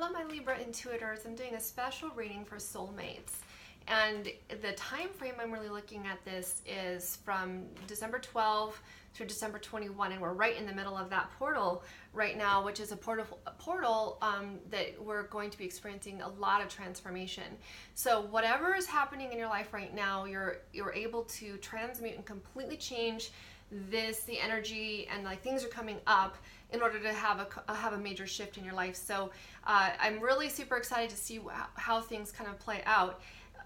Hello, my Libra intuitors. I'm doing a special reading for soulmates. And the time frame I'm really looking at this is from December 12 through December 21, and we're right in the middle of that portal right now, which is a portal that we're going to be experiencing a lot of transformation. So whatever is happening in your life right now, you're able to transmute and completely change the energy, and like things are coming up in order to have a major shift in your life. So I'm really super excited to see how things kind of play out.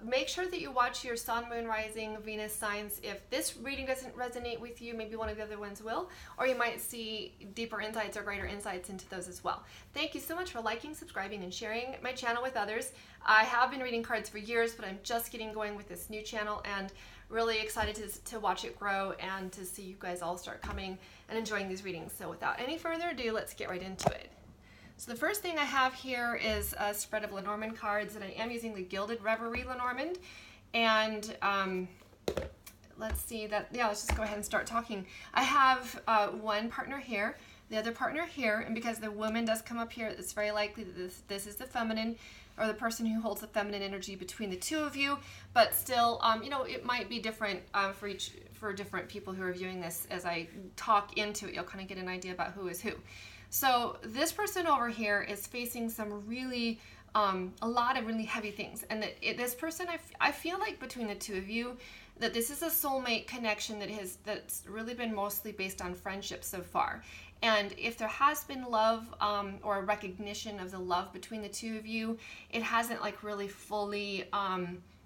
Make sure that you watch your sun, moon, rising, Venus signs. If this reading doesn't resonate with you, maybe one of the other ones will, or you might see deeper insights or greater insights into those as well. Thank you so much for liking, subscribing, and sharing my channel with others. I have been reading cards for years, but I'm just getting going with this new channel and really excited to watch it grow and to see you guys all start coming and enjoying these readings. So without any further ado, let's get right into it. So the first thing I have here is a spread of Lenormand cards, and I am using the Gilded Reverie Lenormand. And let's see that, yeah, let's just go ahead and start talking. I have one partner here, the other partner here, and because the woman does come up here, it's very likely that this is the feminine, or the person who holds the feminine energy between the two of you, but still, you know, it might be different for different people who are viewing this. As I talk into it, you'll kind of get an idea about who is who. So this person over here is facing some really, a lot of really heavy things. And this person, I feel like between the two of you, that this is a soulmate connection that's really been mostly based on friendship so far. And if there has been love or a recognition of the love between the two of you, it hasn't like really fully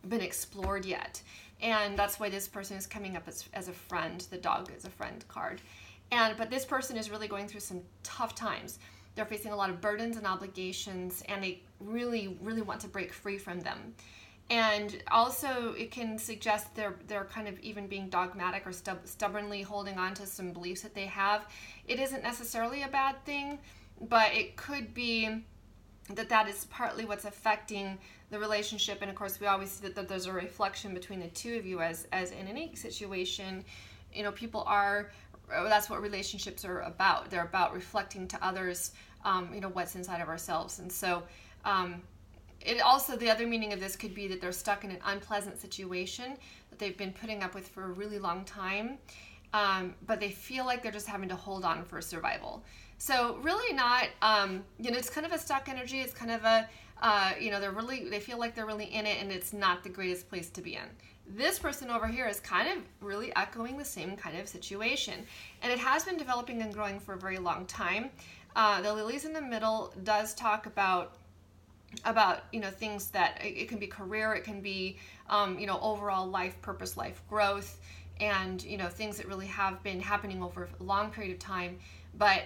been explored yet. And that's why this person is coming up as a friend. The dog is a friend card. But this person is really going through some tough times. They're facing a lot of burdens and obligations, and they really, really want to break free from them. And also, it can suggest they're kind of even being dogmatic or stubbornly holding on to some beliefs that they have. It isn't necessarily a bad thing, but it could be that is partly what's affecting the relationship. And of course, we always see that there's a reflection between the two of you, as in any situation. You know, that's what relationships are about. They're about reflecting to others, you know, what's inside of ourselves. And so it also, the other meaning of this could be that they're stuck in an unpleasant situation that they've been putting up with for a really long time, but they feel like they're just having to hold on for survival. So really not, you know, it's kind of a stuck energy. It's kind of a, you know, they feel like they're really in it, and it's not the greatest place to be in. This person over here is kind of really echoing the same kind of situation, and it has been developing and growing for a very long time. The lilies in the middle does talk about you know, things that it can be career, it can be you know, overall life purpose, life growth, and you know, things that really have been happening over a long period of time. But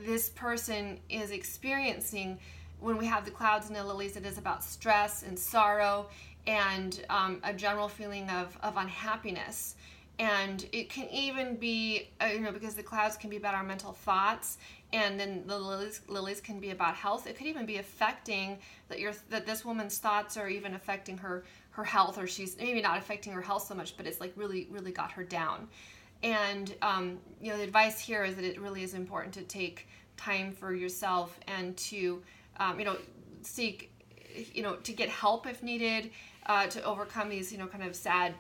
this person is experiencing, when we have the clouds and the lilies, it is about stress and sorrow and a general feeling of unhappiness. And it can even be, you know, because the clouds can be about our mental thoughts, and then the lilies can be about health. It could even be affecting that this woman's thoughts are even affecting her health, or she's maybe not affecting her health so much, but it's like really, really got her down. And you know, the advice here is that it really is important to take time for yourself and to you know, seek, you know, to get help if needed, to overcome these, you know, kind of sad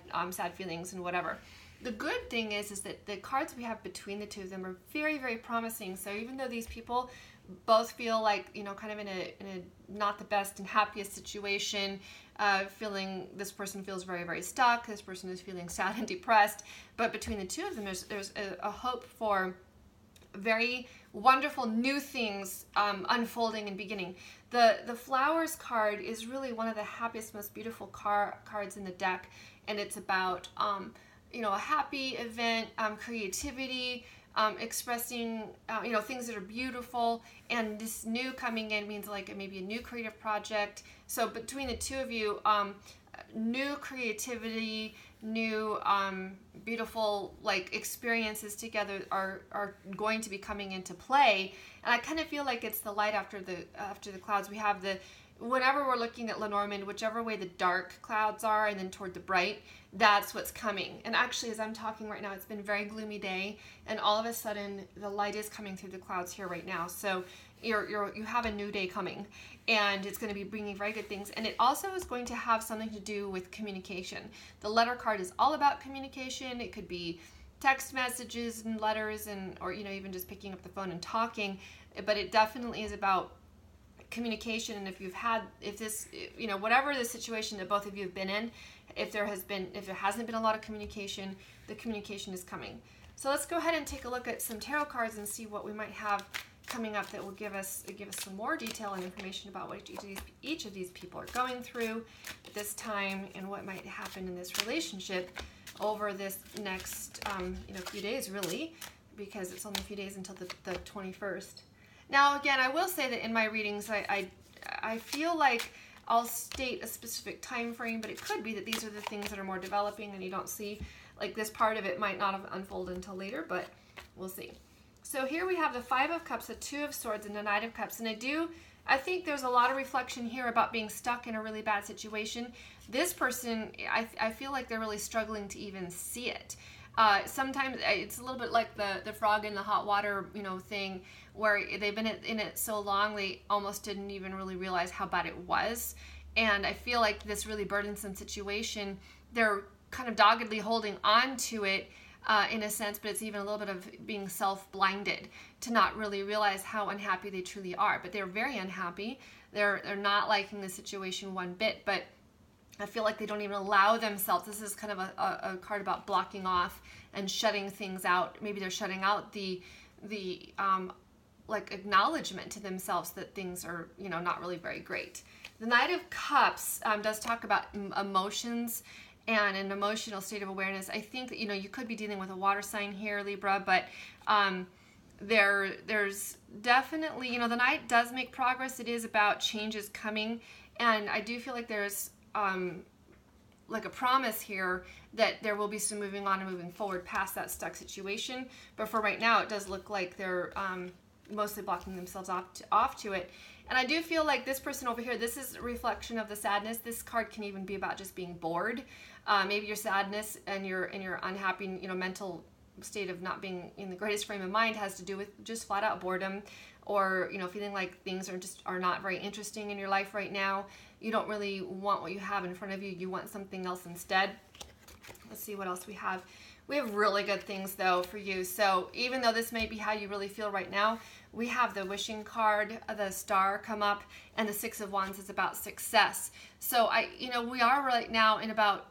feelings and whatever. The good thing is that the cards we have between the two of them are very, very promising. So even though these people both feel like, you know, kind of in a not the best and happiest situation, this person feels very, very stuck. This person is feeling sad and depressed. But between the two of them, there's a hope for very wonderful new things unfolding and beginning. The flowers card is really one of the happiest, most beautiful cards in the deck, and it's about you know, a happy event, creativity, expressing you know, things that are beautiful. And this new coming in means like maybe a new creative project. So between the two of you, new creativity, new beautiful like experiences together are going to be coming into play. And I kind of feel like it's the light after the clouds. We have whenever we're looking at Lenormand, whichever way the dark clouds are and then toward the bright, that's what's coming. And actually, as I'm talking right now, it's been a very gloomy day, and all of a sudden the light is coming through the clouds here right now. So you have a new day coming, and it's going to be bringing very good things. And it also is going to have something to do with communication. The letter card is all about communication. It could be text messages and letters, or even just picking up the phone and talking, but it definitely is about communication. And if this, whatever the situation that both of you have been in, if there hasn't been a lot of communication, the communication is coming. So let's go ahead and take a look at some tarot cards and see what we might have coming up that will give us some more detail and information about what each of these people are going through at this time, and what might happen in this relationship over this next few days, really, because it's only a few days until the 21st. Now, again, I will say that in my readings, I feel like I'll state a specific time frame, but it could be that these are the things that are more developing and you don't see. Like, this part of it might not have unfolded until later, but we'll see. So here we have the Five of Cups, the Two of Swords, and the Knight of Cups. And I think there's a lot of reflection here about being stuck in a really bad situation. This person, I feel like they're really struggling to even see it. Sometimes it's a little bit like the frog in the hot water, thing, where they've been in it so long they almost didn't even really realize how bad it was. And I feel like this really burdensome situation, they're kind of doggedly holding on to it in a sense, but it's even a little bit of being self-blinded to not really realize how unhappy they truly are. But they're very unhappy. They're not liking the situation one bit, but I feel like they don't even allow themselves. This is kind of a card about blocking off and shutting things out. Maybe they're shutting out the acknowledgement to themselves that things are, not really very great. The Knight of Cups does talk about emotions and an emotional state of awareness. I think that, you could be dealing with a water sign here, Libra, but there's definitely, the Knight does make progress. It is about changes coming, and I do feel like there's like a promise here that there will be some moving on and moving forward past that stuck situation. But for right now, it does look like they're mostly blocking themselves off to it. And I do feel like this person over here, this is a reflection of the sadness. This card can even be about just being bored. Maybe your sadness and your unhappy, mental state of not being in the greatest frame of mind has to do with just flat out boredom, or feeling like things are not very interesting in your life right now. You don't really want what you have in front of you. You want something else instead. Let's see what else we have. We have really good things, though, for you. So even though this may be how you really feel right now, we have the Wishing card, the Star, come up, and the Six of Wands is about success. So we are right now in about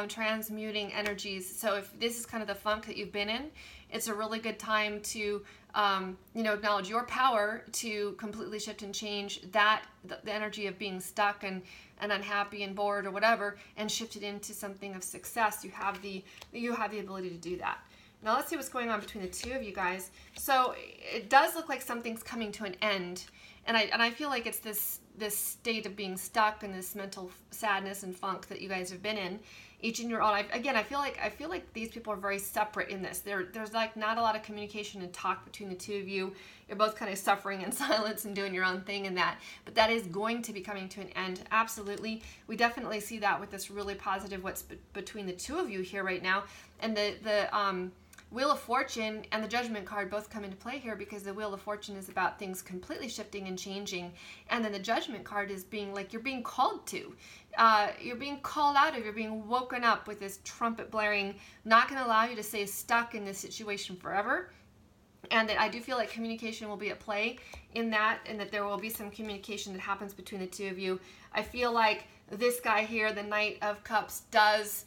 transmuting energies. So if this is kind of the funk that you've been in, it's a really good time to acknowledge your power to completely shift and change the energy of being stuck and unhappy and bored or whatever, and shift it into something of success. You have the ability to do that. Now let's see what's going on between the two of you guys. So it does look like something's coming to an end, and I feel like it's this state of being stuck and this mental sadness and funk that you guys have been in, each in your own. I feel like these people are very separate in this. There's like not a lot of communication and talk between the two of you. You're both kind of suffering in silence and doing your own thing in that. But that is going to be coming to an end. Absolutely. We definitely see that with this really positive what's between the two of you here right now. And the Wheel of Fortune and the Judgment card both come into play here, because the Wheel of Fortune is about things completely shifting and changing, and then the Judgment card is being like you're being called to. You're being called out of, you're being woken up with this trumpet blaring, not going to allow you to stay stuck in this situation forever. And that I do feel like communication will be at play in that, and that there will be some communication that happens between the two of you. I feel like this guy here, the Knight of Cups, does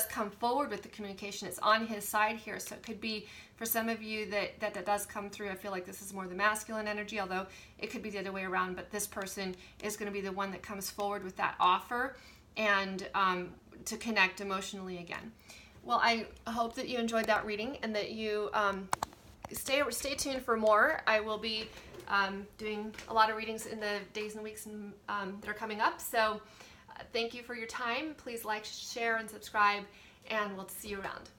come forward with the communication. It's on his side here, so it could be for some of you that does come through. I feel like this is more the masculine energy, although it could be the other way around, but this person is going to be the one that comes forward with that offer and to connect emotionally again. Well, I hope that you enjoyed that reading, and that you stay tuned for more. I will be doing a lot of readings in the days and weeks that are coming up, so thank you for your time. Please like, share, and subscribe, and we'll see you around.